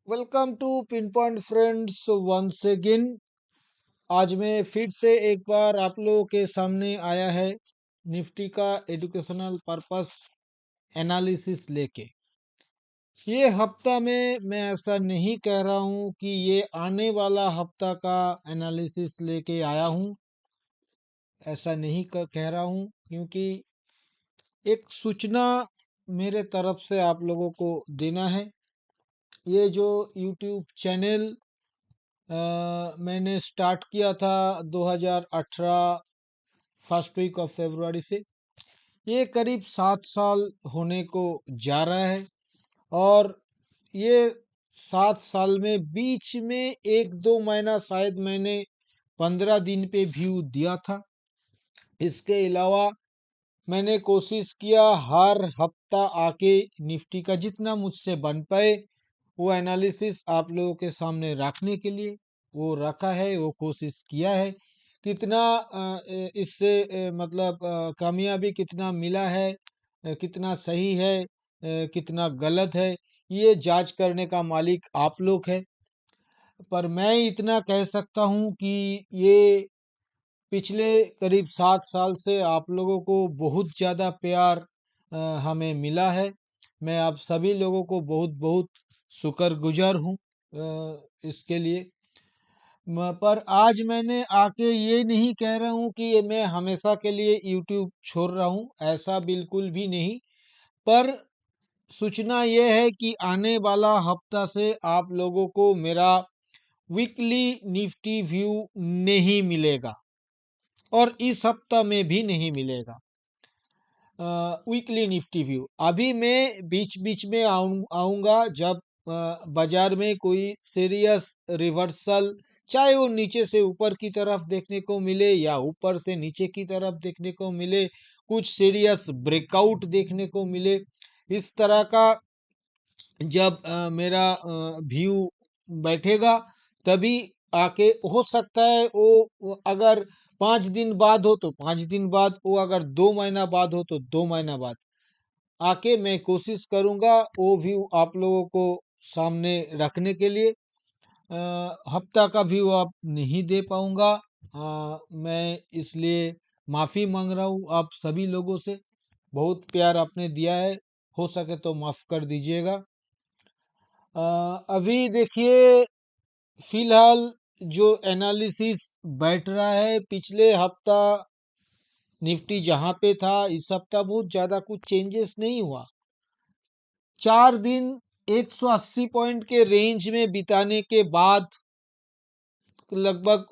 Welcome to pinpoint friends once again. आज मैं फिर से एक बार आप लोगों के सामने आया है निफ्टी का एजुकेशनल पर्पस एनालिसिस लेके। ये हफ्ता में मैं ऐसा नहीं कह रहा हूँ कि ये आने वाला हफ्ता का एनालिसिस लेके आया हूँ, ऐसा नहीं कह रहा हूँ, क्योंकि एक सूचना मेरे तरफ से आप लोगों को देना है। ये जो यूट्यूब चैनल मैंने स्टार्ट किया था 2018 फर्स्ट वीक ऑफ फरवरी से, ये करीब 7 साल होने को जा रहा है। और ये 7 साल में बीच में 1-2 महीना शायद मैंने 15 दिन पे व्यू दिया था। इसके अलावा मैंने कोशिश किया हर हफ्ता आके निफ्टी का जितना मुझसे बन पाए वो एनालिसिस आप लोगों के सामने रखने के लिए वो रखा है, वो कोशिश किया है। कितना इससे मतलब कामयाबी कितना मिला है, कितना सही है, कितना गलत है, ये जांच करने का मालिक आप लोग है। पर मैं इतना कह सकता हूँ कि ये पिछले करीब 7 साल से आप लोगों को बहुत ज़्यादा प्यार हमें मिला है। मैं आप सभी लोगों को बहुत बहुत शुक्रगुजार हूँ इसके लिए। पर आज मैंने आके ये नहीं कह रहा हूँ कि ये मैं हमेशा के लिए यूट्यूब छोड़ रहा हूँ, ऐसा बिल्कुल भी नहीं। पर सूचना ये है कि आने वाला हफ्ता से आप लोगों को मेरा वीकली निफ्टी व्यू नहीं मिलेगा और इस हफ्ता में भी नहीं मिलेगा वीकली निफ्टी व्यू। अभी मैं बीच बीच में आऊँगा जब बाजार में कोई सीरियस रिवर्सल, चाहे वो नीचे से ऊपर की तरफ देखने को मिले या ऊपर से नीचे की तरफ देखने को मिले, कुछ सीरियस ब्रेकआउट देखने को मिले, इस तरह का जब मेरा व्यू बैठेगा तभी आके हो सकता है वो अगर 5 दिन बाद हो तो 5 दिन बाद, वो अगर 2 महीना बाद हो तो 2 महीना बाद आके मैं कोशिश करूंगा वो व्यू आप लोगों को सामने रखने के लिए। हफ्ता का व्यू आप नहीं दे पाऊंगा, मैं इसलिए माफ़ी मांग रहा हूँ आप सभी लोगों से। बहुत प्यार आपने दिया है, हो सके तो माफ़ कर दीजिएगा। अभी देखिए, फिलहाल जो एनालिसिस बैठ रहा है, पिछले हफ्ता निफ्टी जहां पे था इस हफ्ता बहुत ज्यादा कुछ चेंजेस नहीं हुआ। 4 दिन 180 पॉइंट के रेंज में बिताने के बाद लगभग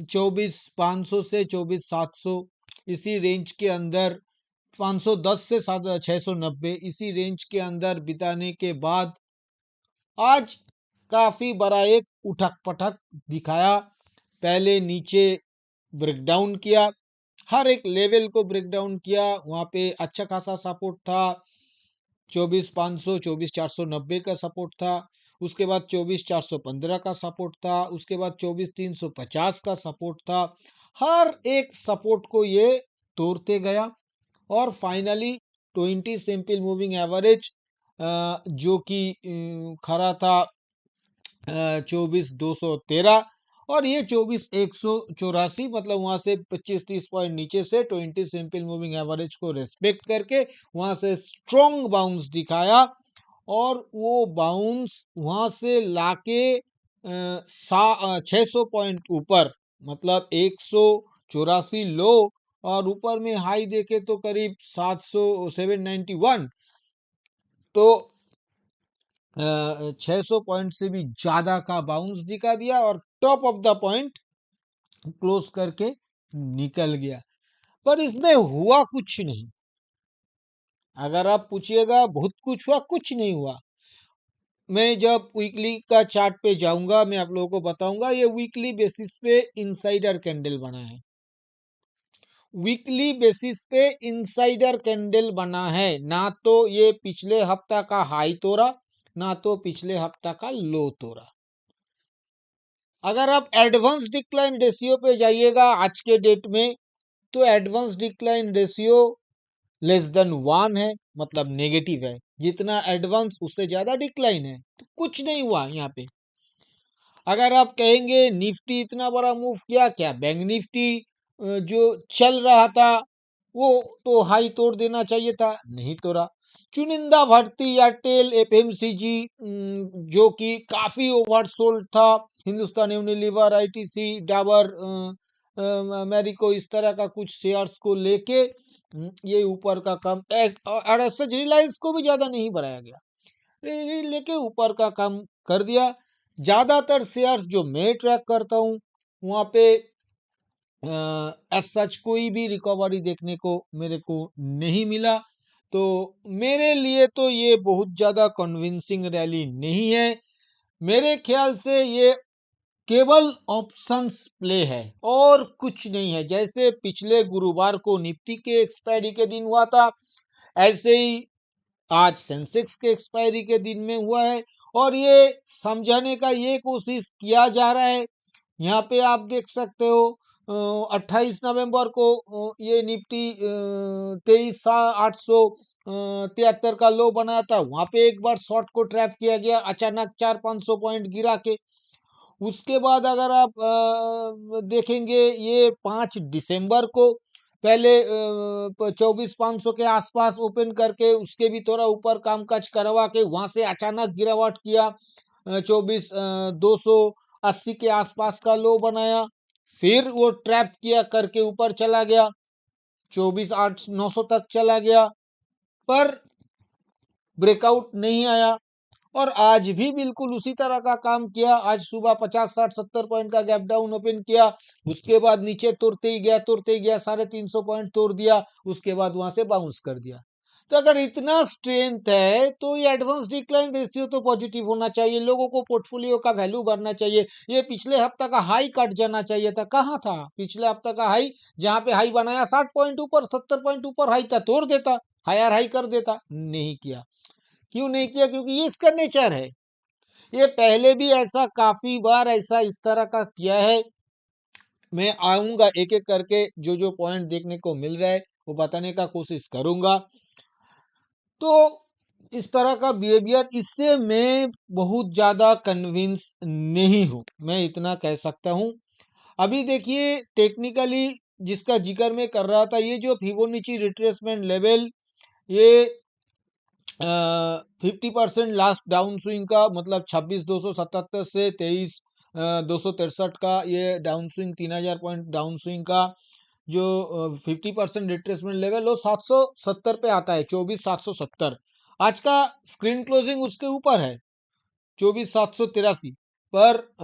24,500 से 24,700 इसी रेंज के अंदर, 510 से 690 इसी रेंज के अंदर बिताने के बाद आज काफी बड़ा एक उठक पटक दिखाया। पहले नीचे ब्रेकडाउन किया, हर एक लेवल को ब्रेकडाउन किया, वहां पे अच्छा खासा सपोर्ट था। 24,500 24,490 का सपोर्ट था, उसके बाद 24,415 का सपोर्ट था, उसके बाद 24,350 का सपोर्ट था। हर एक सपोर्ट को ये तोड़ते गया और फाइनली 20 सिंपल मूविंग एवरेज जो कि खड़ा था 24,213, और ये 24,184, मतलब वहां से 25-30 पॉइंट नीचे से 20 सिंपल मूविंग एवरेज को रेस्पेक्ट करके वहां से स्ट्रॉन्ग बाउंस दिखाया। और वो बाउंस वहां से लाके 600 पॉइंट ऊपर, मतलब 184 लो, और ऊपर में हाई देखे तो करीब 791, तो 600 पॉइंट से भी ज्यादा का बाउंस दिखा दिया और top of the point close करके निकल गया। पर इसमें हुआ कुछ नहीं। अगर आप पूछिएगा बहुत कुछ हुआ, कुछ नहीं हुआ। मैं जब वीकली का चार्ट पे जाऊंगा मैं आप लोगों को बताऊंगा। ये वीकली बेसिस पे इनसाइडर कैंडल बना है, वीकली बेसिस पे इनसाइडर कैंडल बना है, ना तो ये पिछले हफ्ता का हाई तोड़ा, ना तो पिछले हफ्ता का लो तोड़ा। अगर आप एडवांस डिक्लाइन रेशियो पे जाइएगा आज के डेट में, तो advance decline ratio less than 1 है मतलब नेगेटिव है, जितना एडवांस उससे ज्यादा डिक्लाइन है, तो कुछ नहीं हुआ यहाँ पे। अगर आप कहेंगे निफ्टी इतना बड़ा मूव किया, क्या बैंक निफ्टी जो चल रहा था वो तो हाई तोड़ देना चाहिए था, नहीं तोड़ा। चुनिंदा भर्ती एयरटेल एफएमसीजी जो कि काफी ओवरसोल्ड था, हिंदुस्तान यूनिलीवर आईटीसी डाबर मैरिको इस तरह का कुछ शेयर्स को लेके ये ऊपर का कम और ऐसे रिलायंस को भी ज्यादा नहीं बढ़ाया गया, ये लेके ऊपर का काम कर दिया। ज्यादातर शेयर्स जो मैं ट्रैक करता हूँ वहां पे एज सच कोई भी रिकवरी देखने को मेरे को नहीं मिला। तो मेरे लिए तो ये बहुत ज्यादा कन्विंसिंग रैली नहीं है। मेरे ख्याल से ये केवल ऑप्शंस प्ले है और कुछ नहीं है। जैसे पिछले गुरुवार को निफ्टी के एक्सपायरी के दिन हुआ था, ऐसे ही आज सेंसेक्स के एक्सपायरी के दिन में हुआ है। और ये समझाने का ये कोशिश किया जा रहा है। यहाँ पे आप देख सकते हो 28 नवंबर को ये निफ्टी 23,873 का लो बनाया था, वहां पे एक बार शॉर्ट को ट्रैप किया गया अचानक 400-500 पॉइंट गिरा के। उसके बाद अगर आप देखेंगे ये 5 दिसंबर को पहले 24,500 के आसपास ओपन करके उसके भी थोड़ा ऊपर कामकाज करवा के वहां से अचानक गिरावट किया, 24,280 के आसपास का लो बनाया, फिर वो ट्रैप किया करके ऊपर चला गया, 24,800-900 तक चला गया, पर ब्रेकआउट नहीं आया। और आज भी बिल्कुल उसी तरह का काम किया। आज सुबह 50-60-70 पॉइंट का गैप डाउन ओपन किया, उसके बाद नीचे तुरते ही गया 350 पॉइंट तोड़ दिया, उसके बाद वहां से बाउंस कर दिया। तो अगर इतना स्ट्रेंथ है तो ये एडवांस डिक्लाइन रेशियो तो पॉजिटिव होना चाहिए, लोगों को पोर्टफोलियो का वैल्यू बढ़ना चाहिए। ये पिछले हफ्ता का हाई कट जाना चाहिए था, कहाँ था पिछले हफ्ता का हाई? जहां पे हाई बनाया 60 पॉइंट ऊपर 70 पॉइंट ऊपर हाई था, तोड़ देता, हायर हाई कर देता, नहीं किया। क्यों नहीं किया? क्योंकि ये इसका नेचर है। ये पहले भी ऐसा काफी बार ऐसा इस तरह का किया है। मैं आऊंगा एक एक करके, जो जो पॉइंट देखने को मिल रहा है वो बताने का कोशिश करूंगा। तो इस तरह का बिहेवियर, इससे मैं बहुत ज्यादा कन्विंस नहीं हूं, मैं इतना कह सकता हूं। अभी देखिए टेक्निकली जिसका जिक्र मैं कर रहा था, ये जो फिबोनाची रिट्रेसमेंट लेवल, ये 50% लास्ट डाउन स्विंग का मतलब 26,277 से 23,263 का ये down swing, 3,000 point down swing का जो 50% रिट्रेसमेंट लेवल वो 770 पे आता है, 24,770। आज का स्क्रीन क्लोजिंग उसके ऊपर है, 24,783, पर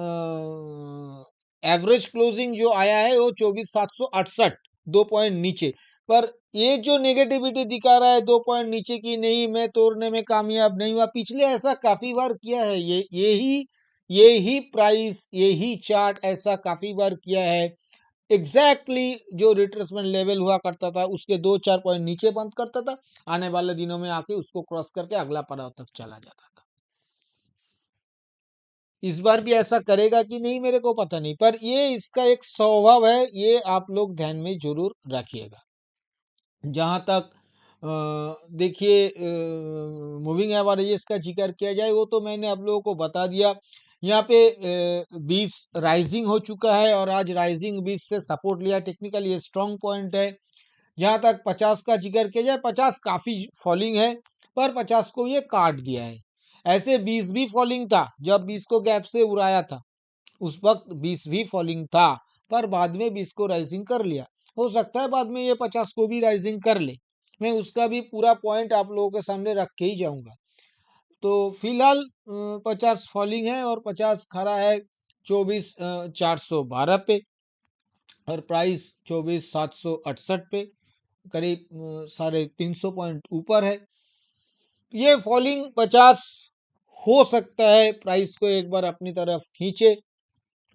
एवरेज क्लोजिंग जो आया है वो 24,768, 2 पॉइंट नीचे। पर ये जो नेगेटिविटी दिखा रहा है 2 पॉइंट नीचे की, नहीं मैं तोड़ने में कामयाब नहीं हुआ, पिछले ऐसा काफी बार किया है। यही प्राइस, यही चार्ट ऐसा काफी बार किया है। एग्जैक्टली जो रिट्रेसमेंट लेवल हुआ करता था उसके 2-4 पॉइंट नीचे बंद करता था, आने वाले दिनों में आके उसको क्रॉस करके अगला पड़ाव तक चला जाता था। इस बार भी ऐसा करेगा कि नहीं मेरे को पता नहीं, पर ये इसका एक स्वभाव है, ये आप लोग ध्यान में जरूर रखिएगा। जहां तक देखिए मूविंग एवरेजेस का जिक्र किया जाए, वो तो मैंने आप लोगों को बता दिया। यहाँ पे 20 राइजिंग हो चुका है और आज राइजिंग 20 से सपोर्ट लिया, टेक्निकली ये स्ट्रॉन्ग पॉइंट है। जहां तक 50 का जिक्र किया जाए, 50 काफी फॉलिंग है, पर 50 को ये काट दिया है। ऐसे 20 भी फॉलिंग था, जब 20 को गैप से उड़ाया था उस वक्त 20 भी फॉलिंग था, पर बाद में 20 को राइजिंग कर लिया। हो सकता है बाद में ये 50 को भी राइजिंग कर ले, मैं उसका भी पूरा पॉइंट आप लोगों के सामने रख के ही जाऊंगा। तो फिलहाल 50 फॉलिंग है और 50 खड़ा है 24,412 पे, और प्राइस 24,768 पे, करीब 350 पॉइंट ऊपर है। ये फॉलिंग 50 हो सकता है प्राइस को एक बार अपनी तरफ खींचे,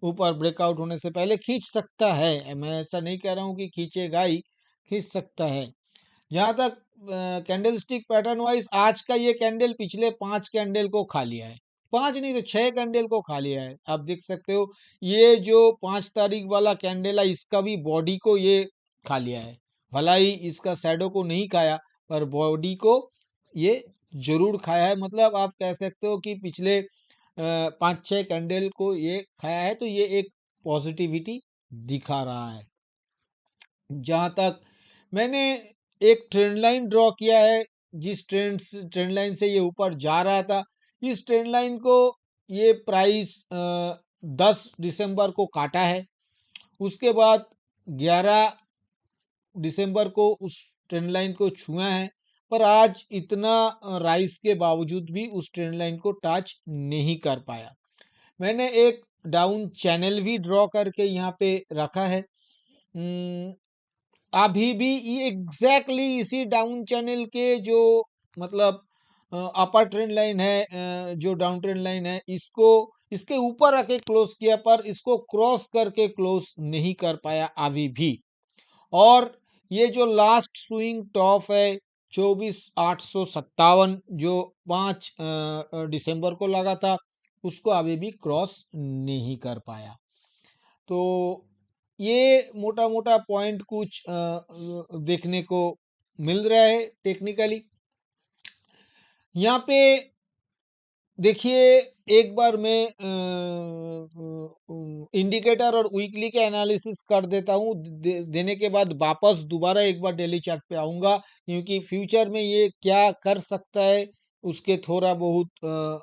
ऊपर ब्रेकआउट होने से पहले खींच सकता है। मैं ऐसा नहीं कह रहा हूं कि खींचेगा ही, खींच सकता है। जहां तक कैंडल स्टिक पैटर्न वाइज, आज का ये कैंडल पिछले 5 कैंडल को खा लिया है, 5 नहीं तो 6 कैंडल को खा लिया है। आप देख सकते हो ये जो 5 तारीख वाला कैंडल है, इसका भी बॉडी को ये खा लिया है। भला ही इसका शैडो को नहीं खाया, पर बॉडी को ये जरूर खाया है। मतलब आप कह सकते हो कि पिछले 5-6 कैंडल को ये खाया है, तो ये एक पॉजिटिविटी दिखा रहा है। जहां तक मैंने एक ट्रेंड लाइन ड्रॉ किया है, जिस ट्रेंड लाइन से ये ऊपर जा रहा था, इस ट्रेंड लाइन को ये प्राइस 10 दिसंबर को काटा है। उसके बाद 11 दिसंबर को उस ट्रेंड लाइन को छुआ है, पर आज इतना राइस के बावजूद भी उस ट्रेंड लाइन को टच नहीं कर पाया। मैंने एक डाउन चैनल भी ड्रॉ करके यहाँ पे रखा है। अभी भी ये एग्जैक्टली इसी डाउन चैनल के जो मतलब अपर ट्रेंड लाइन है, जो डाउन ट्रेंड लाइन है, इसको इसके ऊपर आके क्लोज किया, पर इसको क्रॉस करके क्लोज नहीं कर पाया अभी भी। और ये जो लास्ट स्विंग टॉप है 24,857, जो 5 दिसंबर को लगा था, उसको अभी भी क्रॉस नहीं कर पाया। तो ये मोटा मोटा पॉइंट कुछ देखने को मिल रहा है टेक्निकली। यहाँ पे देखिए, एक बार मैं इंडिकेटर और वीकली के एनालिसिस कर देता हूँ। देने के बाद वापस दोबारा एक बार डेली चार्ट पे आऊँगा, क्योंकि फ्यूचर में ये क्या कर सकता है उसके थोड़ा बहुत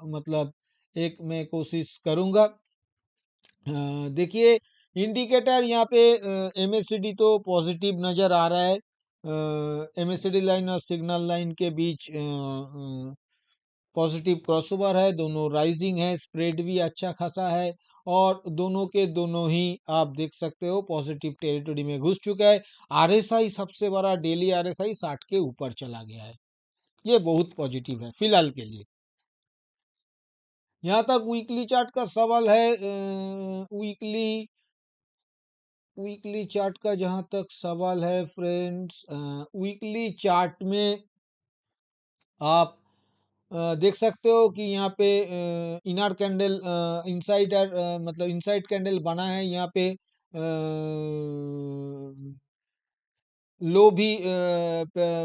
मतलब एक मैं कोशिश करूँगा। देखिए, इंडिकेटर यहाँ पे एमएससीडी तो पॉजिटिव नज़र आ रहा है। एमएससीडी लाइन और सिग्नल लाइन के बीच पॉजिटिव क्रॉसओवर है, दोनों राइजिंग है, स्प्रेड भी अच्छा खासा है, और दोनों के दोनों ही आप देख सकते हो पॉजिटिव टेरिटरी में घुस चुका है। आरएसआई सबसे बड़ा डेली आरएसआई 60 के ऊपर चला गया है, ये बहुत पॉजिटिव है फिलहाल के लिए। यहाँ तक वीकली चार्ट का सवाल है, वीकली चार्ट का जहां तक सवाल है फ्रेंड्स, वीकली चार्ट में आप देख सकते हो कि यहाँ पे इनर कैंडल इनसाइडर मतलब इनसाइड कैंडल बना है। यहाँ पे लो भी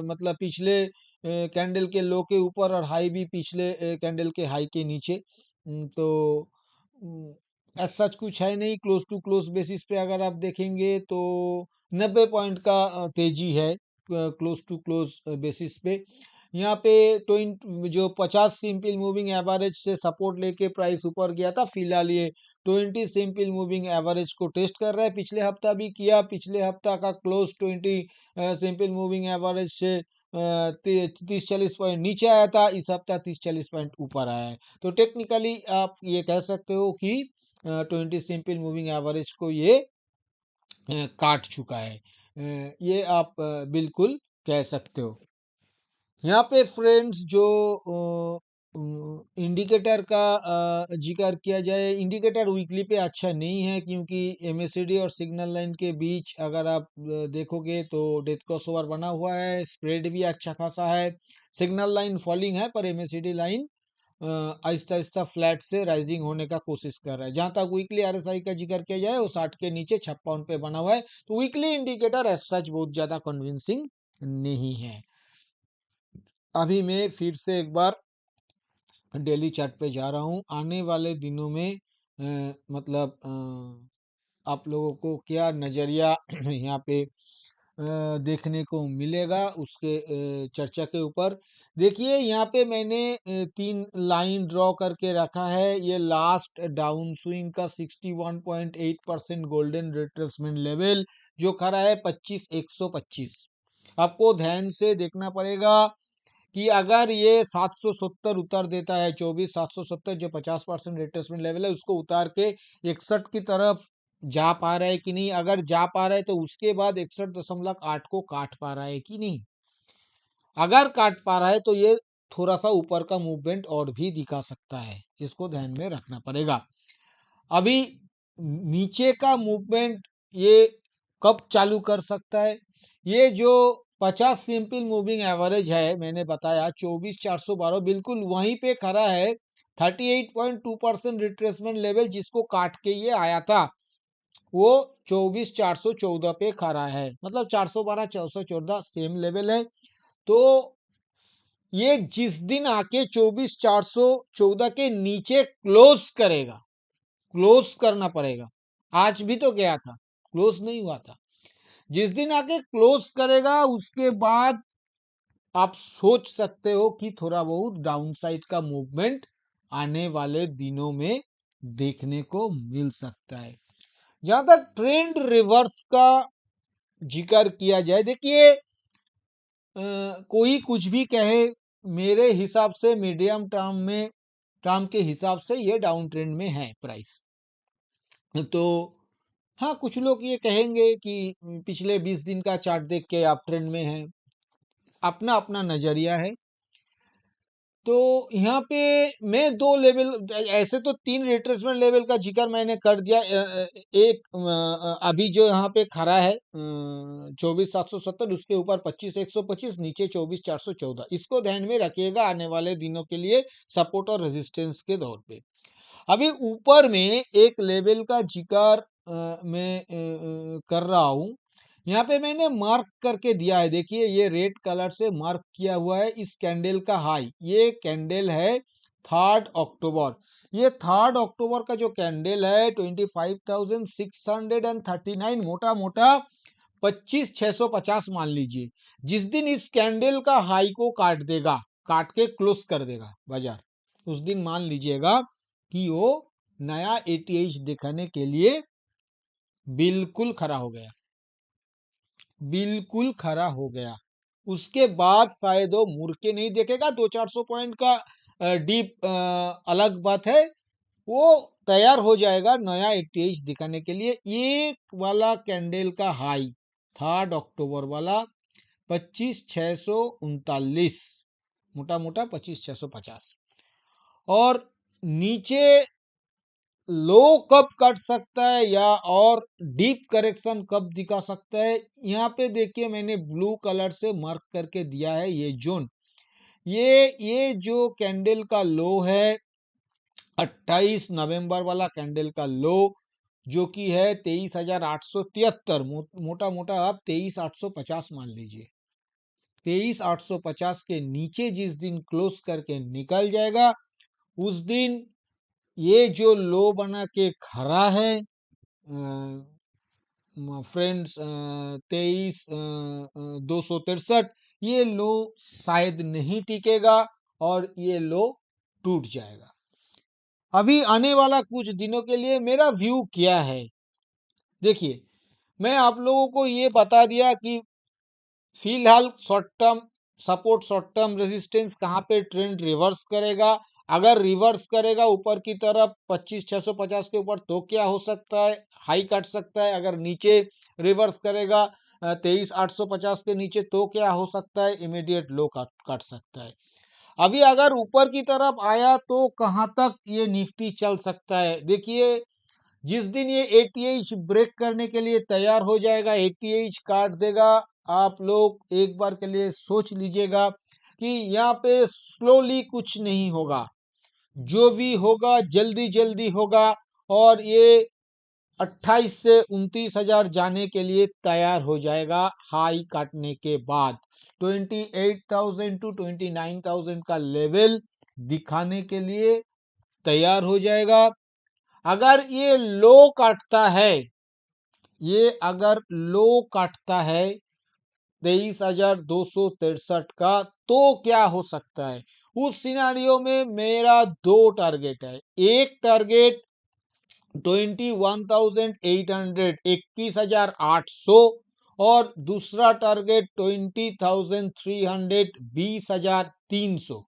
मतलब पिछले कैंडल के लो के ऊपर, और हाई भी पिछले कैंडल के हाई के नीचे। तो ऐसा कुछ है नहीं। क्लोज टू क्लोज बेसिस पे अगर आप देखेंगे तो 90 पॉइंट का तेजी है क्लोज टू क्लोज बेसिस पे। यहाँ पे 50 सिंपल मूविंग एवरेज से सपोर्ट लेके प्राइस ऊपर गया था। फिलहाल ये 20 सिंपल मूविंग एवरेज को टेस्ट कर रहा है। पिछले हफ्ता भी किया, पिछले हफ्ता का क्लोज 20 सिंपल मूविंग एवरेज से 30-40 पॉइंट नीचे आया था। इस हफ्ता 30-40 पॉइंट ऊपर आया है। तो टेक्निकली आप ये कह सकते हो कि 20 सिंपल मूविंग एवरेज को ये काट चुका है। ये आप बिल्कुल कह सकते हो। यहाँ पे फ्रेंड्स जो इंडिकेटर का जिक्र किया जाए, इंडिकेटर वीकली पे अच्छा नहीं है, क्योंकि एमएससीडी और सिग्नल लाइन के बीच अगर आप देखोगे तो डेथ क्रॉसओवर बना हुआ है, स्प्रेड भी अच्छा खासा है। सिग्नल लाइन फॉलिंग है, पर MSCD line Aahista Aahista flat से राइजिंग होने का कोशिश कर रहा है। जहां तक वीकली आरएसआई का जिक्र किया जाए, वो 60 के नीचे 56 पे बना हुआ है। तो वीकली इंडिकेटर एज सच बहुत ज्यादा कन्विंसिंग नहीं है। अभी मैं फिर से एक बार डेली चार्ट पे जा रहा हूँ। आने वाले दिनों में मतलब आप लोगों को क्या नज़रिया यहाँ पे देखने को मिलेगा उसके चर्चा के ऊपर। देखिए, यहाँ पे मैंने 3 लाइन ड्रॉ करके रखा है। ये लास्ट डाउन स्विंग का 61.8% गोल्डन रिट्रेसमेंट लेवल जो खड़ा है 25,125। आपको ध्यान से देखना पड़ेगा कि अगर ये 770 उतार देता है, 24,770 जो 50% रिट्रेसमेंट लेवल है, उसको उतार के 61 की तरफ जा पा रहा है कि नहीं। अगर जा पा रहा है तो उसके बाद 61.8 को काट पा रहा है कि नहीं। अगर काट पा रहा है तो ये थोड़ा सा ऊपर का मूवमेंट और भी दिखा सकता है, इसको ध्यान में रखना पड़ेगा। अभी नीचे का मूवमेंट ये कब चालू कर सकता है? ये जो 50 सिंपल मूविंग एवरेज है, मैंने बताया 24,412 बिल्कुल वहीं पे खड़ा है। 38.2% रिट्रेसमेंट लेवल जिसको काट के ये आया था, वो 24,414 पे खड़ा है। मतलब 412 414 सेम लेवल है। तो ये जिस दिन आके 24,414 के नीचे क्लोज करेगा, क्लोज करना पड़ेगा। आज भी तो गया था, क्लोज नहीं हुआ था। जिस दिन आके क्लोज करेगा उसके बाद आप सोच सकते हो कि थोड़ा बहुत डाउनसाइड का मूवमेंट आने वाले दिनों में देखने को मिल सकता है। जहां तक ट्रेंड रिवर्स का जिक्र किया जाए, देखिए कोई कुछ भी कहे, मेरे हिसाब से मीडियम टर्म के हिसाब से ये डाउन ट्रेंड में है प्राइस। तो हाँ, कुछ लोग ये कहेंगे कि पिछले 20 दिन का चार्ट देख के आप ट्रेंड में है, अपना अपना नजरिया है। तो यहाँ पे मैं दो लेवल, ऐसे तो तीन रिट्रेसमेंट लेवल का जिक्र मैंने कर दिया। एक अभी जो यहाँ पे खड़ा है 24,770, उसके ऊपर 25,125, नीचे 24,414, इसको ध्यान में रखिएगा आने वाले दिनों के लिए सपोर्ट और रेजिस्टेंस के दौर पे। अभी ऊपर में एक लेवल का जिक्र मैं कर रहा हूँ। यहाँ पे मैंने मार्क करके दिया है, देखिए ये रेड कलर से मार्क किया हुआ है इस कैंडल का हाई। ये कैंडल है 3 अक्टूबर। ये 3 अक्टूबर का जो कैंडल है 25,639, मोटा मोटा 25,650 मान लीजिए। जिस दिन इस कैंडल का हाई को काट देगा, काट के क्लोज कर देगा बाजार, उस दिन मान लीजिएगा कि वो नया एटीएच दिखाने के लिए बिल्कुल खड़ा हो गया, बिल्कुल खड़ा हो गया। उसके बाद शायद वो मुड़ के नहीं देखेगा। 200-400 पॉइंट का डीप अलग बात है, वो तैयार हो जाएगा नया एटीएच दिखाने के लिए। एक वाला कैंडल का हाई 3 अक्टूबर वाला 25,639, मोटा मोटा 25,650, और नीचे लो कब कट सकता है या और डीप करेक्शन कब दिखा सकता है। यहाँ पे देखिए मैंने ब्लू कलर से मार्क करके दिया है ये जोन। ये जो कैंडल का लो है 28 नवंबर वाला कैंडल का लो, जो कि है 23,873, मोटा मोटा आप 23,850 मान लीजिए। 23,850 के नीचे जिस दिन क्लोज करके निकल जाएगा, उस दिन ये जो लो बना के खड़ा है फ्रेंड्स 23,263, ये लो शायद नहीं टिकेगा और ये लो टूट जाएगा। अभी आने वाला कुछ दिनों के लिए मेरा व्यू क्या है, देखिए मैं आप लोगों को ये बता दिया कि फिलहाल short term support, short term resistance कहाँ पे ट्रेंड रिवर्स करेगा। अगर रिवर्स करेगा ऊपर की तरफ 25,650 के ऊपर तो क्या हो सकता है, हाई काट सकता है। अगर नीचे रिवर्स करेगा 23,850 के नीचे तो क्या हो सकता है, इमीडिएट लो काट सकता है। अभी अगर ऊपर की तरफ आया तो कहां तक ये निफ्टी चल सकता है, देखिए जिस दिन ये एटीएच ब्रेक करने के लिए तैयार हो जाएगा, एटीएच काट देगा, आप लोग एक बार के लिए सोच लीजिएगा कि यहाँ पे स्लोली कुछ नहीं होगा, जो भी होगा जल्दी जल्दी होगा। और ये 28 से 29,000 जाने के लिए तैयार हो जाएगा हाई काटने के बाद। 28,000 टू 29,000 का लेवल दिखाने के लिए तैयार हो जाएगा। अगर ये लो काटता है, ये अगर लो काटता है 23,263 का, तो क्या हो सकता है। उस सिनारियो में मेरा दो टारगेट है। एक टारगेट 21,800, 21,800, और दूसरा टारगेट 20,300, 20,300।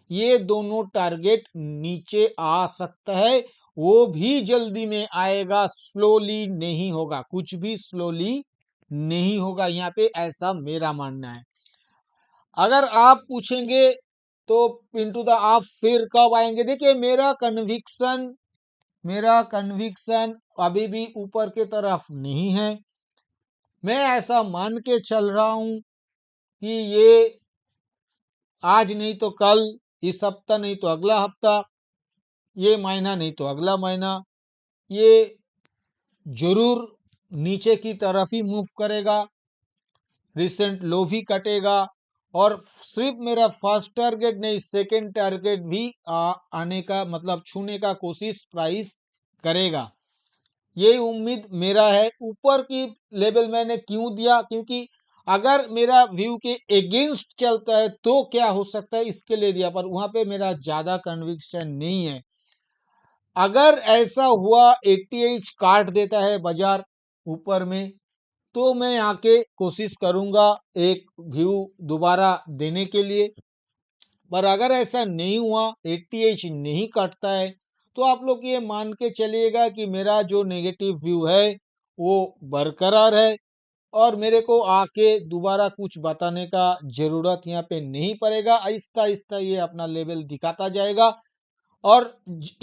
ये दोनों टारगेट नीचे आ सकता है, वो भी जल्दी में आएगा, स्लोली नहीं होगा, कुछ भी स्लोली नहीं होगा यहाँ पे, ऐसा मेरा मानना है। अगर आप पूछेंगे तो पिंटू दा आप फिर कब आएंगे, देखिए मेरा कन्विक्शन अभी भी ऊपर के तरफ नहीं है। मैं ऐसा मान के चल रहा हूं कि ये आज नहीं तो कल, इस हफ्ता नहीं तो अगला हफ्ता, ये महीना नहीं तो अगला महीना, ये जरूर नीचे की तरफ ही मूव करेगा, रिसेंट लो भी कटेगा और सिर्फ मेरा फर्स्ट टारगेट नहीं, सेकंड टारगेट भी आने का मतलब छूने का कोशिश प्राइस करेगा। ये उम्मीद मेरा है। ऊपर की लेवल मैंने क्यों दिया, क्योंकि अगर मेरा व्यू के अगेंस्ट चलता है तो क्या हो सकता है इसके लिए दिया, पर वहां पे मेरा ज्यादा कन्विक्शन नहीं है। अगर ऐसा हुआ 80 काट देता है बाजार ऊपर में, तो मैं आके कोशिश करूंगा एक व्यू दोबारा देने के लिए। पर अगर ऐसा नहीं हुआ, 80 नहीं कटता है, तो आप लोग ये मान के चलिएगा कि मेरा जो नेगेटिव व्यू है वो बरकरार है, और मेरे को आके दोबारा कुछ बताने का जरूरत यहाँ पे नहीं पड़ेगा। आहिस्ता आहिस्ता ये अपना लेवल दिखाता जाएगा। और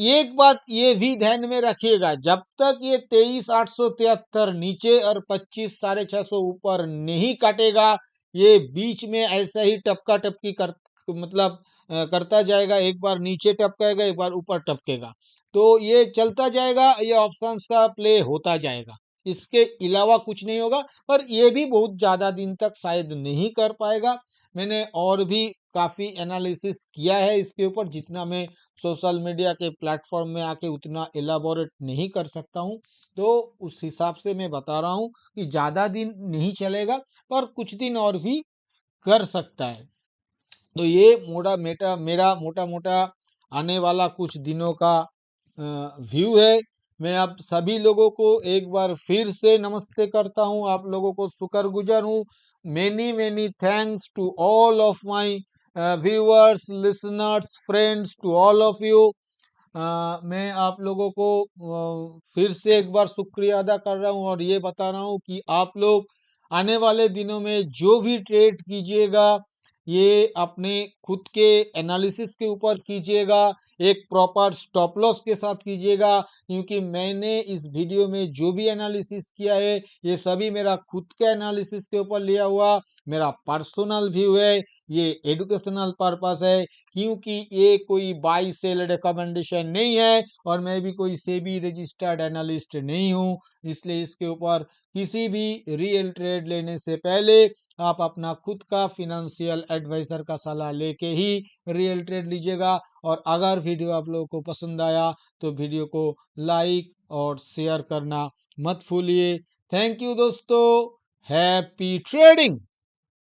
एक बात ये भी ध्यान में रखिएगा, जब तक ये 23,873 नीचे और 25,650 ऊपर नहीं कटेगा, ये बीच में ऐसा ही टपका टपकी कर मतलब करता जाएगा। एक बार नीचे टपकेगा, एक बार ऊपर टपकेगा, तो ये चलता जाएगा, ये ऑप्शंस का प्ले होता जाएगा। इसके अलावा कुछ नहीं होगा। पर ये भी बहुत ज्यादा दिन तक शायद नहीं कर पाएगा। मैंने और भी काफी एनालिसिस किया है इसके ऊपर, जितना मैं सोशल मीडिया के प्लेटफॉर्म में आके उतना एलाबोरेट नहीं कर सकता हूँ। तो उस हिसाब से मैं बता रहा हूँ कि ज़्यादा दिन नहीं चलेगा, पर कुछ दिन और भी कर सकता है। तो ये मेरा मोटा मोटा आने वाला कुछ दिनों का व्यू है। मैं आप सभी लोगों को एक बार फिर से नमस्ते करता हूँ, आप लोगों को शुक्रगुजार हूँ। Many many thanks to all of my viewers, listeners, friends, to all of you. मैं आप लोगों को फिर से एक बार शुक्रिया अदा कर रहा हूँ, और ये बता रहा हूँ कि आप लोग आने वाले दिनों में जो भी ट्रेड कीजिएगा, ये अपने खुद के एनालिसिस के ऊपर कीजिएगा, एक प्रॉपर स्टॉप लॉस के साथ कीजिएगा। क्योंकि मैंने इस वीडियो में जो भी एनालिसिस किया है, ये सभी मेरा खुद के एनालिसिस के ऊपर लिया हुआ मेरा पर्सनल व्यू है। ये एजुकेशनल पर्पस है, क्योंकि ये कोई बाई सेल रिकमेंडेशन नहीं है, और मैं भी कोई सेबी रजिस्टर्ड एनालिस्ट नहीं हूँ। इसलिए इसके ऊपर किसी भी रियल ट्रेड लेने से पहले आप अपना खुद का फिनेंशियल एडवाइजर का सलाह लेके ही रियल ट्रेड लीजिएगा। और अगर वीडियो आप लोगों को पसंद आया तो वीडियो को लाइक और शेयर करना मत भूलिए। थैंक यू दोस्तों। Happy trading.